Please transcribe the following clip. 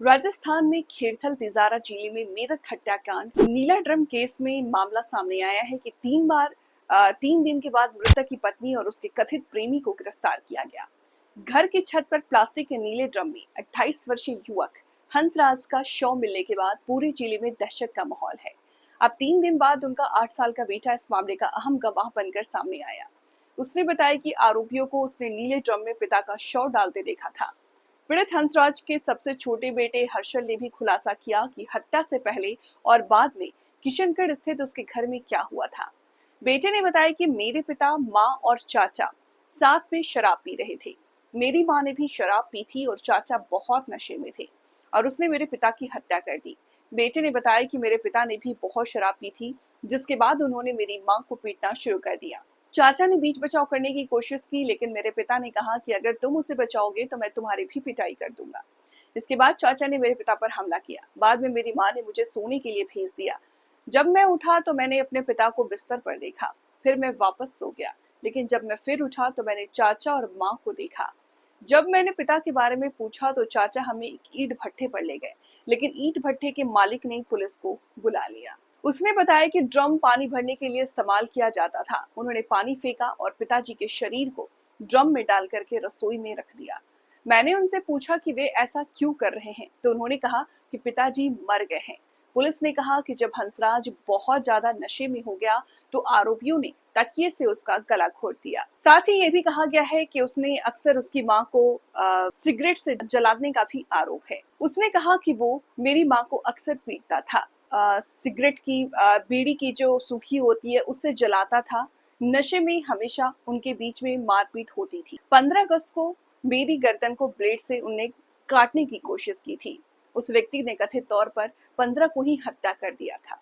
राजस्थान में खेड़थल तिजारा जिले में मेरठ हत्याकांड नीला ड्रम केस में मामला सामने आया है कि 3 दिन के बाद मृतक की पत्नी और उसके कथित प्रेमी को गिरफ्तार किया गया। घर की छत पर प्लास्टिक के नीले ड्रम में 28 वर्षीय युवक हंसराज का शव मिलने के बाद पूरे जिले में दहशत का माहौल है। अब 3 दिन बाद उनका 8 साल का बेटा इस मामले का अहम गवाह बनकर सामने आया। उसने बताया कि आरोपियों को उसने नीले ड्रम में पिता का शव डालते देखा था। पीड़ित हंसराज के सबसे छोटे बेटे हर्षल ने भी खुलासा किया कि हत्या से पहले और बाद में किशनगढ़ स्थित उसके घर में क्या हुआ था। बेटे ने बताया कि मेरे पिता, माँ और चाचा साथ में शराब पी रहे थे। मेरी माँ ने भी शराब पी थी और चाचा बहुत नशे में थे और उसने मेरे पिता की हत्या कर दी। बेटे ने बताया कि मेरे पिता ने भी बहुत शराब पी थी, जिसके बाद उन्होंने मेरी माँ को पीटना शुरू कर दिया। चाचा ने बीच बचाव करने की कोशिश की, लेकिन मेरे पिता ने कहा कि अगर तुम उसे बचाओगे तो मैं तुम्हारी भी पिटाई कर दूंगा। इसके बाद चाचा ने मेरे पिता पर हमला किया। बाद में मेरी माँ ने मुझे सोने के लिए भेज दिया। जब मैं उठा तो मैंने अपने पिता को बिस्तर पर देखा। फिर मैं वापस सो गया, लेकिन जब मैं फिर उठा तो मैंने चाचा और माँ को देखा। जब मैंने पिता के बारे में पूछा तो चाचा हमें एक ईंट भट्ठे पर ले गए, लेकिन ईंट भट्ठे के मालिक ने पुलिस को बुला लिया। उसने बताया कि ड्रम पानी भरने के लिए इस्तेमाल किया जाता था। उन्होंने पानी फेंका और पिताजी के शरीर को ड्रम में डाल करके रसोई में रख दिया। मैंने उनसे पूछा कि वे ऐसा क्यों कर रहे हैं, तो उन्होंने कहा कि पिताजी मर गए हैं। पुलिस ने कहा कि जब हंसराज बहुत ज्यादा नशे में हो गया तो आरोपियों ने तकिए से उसका गला घोट दिया। साथ ही ये भी कहा गया है कि उसने अक्सर उसकी मां को सिगरेट से जलाने का भी आरोप है। उसने कहा कि वो मेरी मां को अक्सर पीटता था, सिगरेट की बीड़ी की जो सूखी होती है उससे जलाता था। नशे में हमेशा उनके बीच में मारपीट होती थी। 15 अगस्त को मेरी गर्दन को ब्लेड से उन्हें काटने की कोशिश की थी। उस व्यक्ति ने कथित तौर पर 15 को ही हत्या कर दिया था।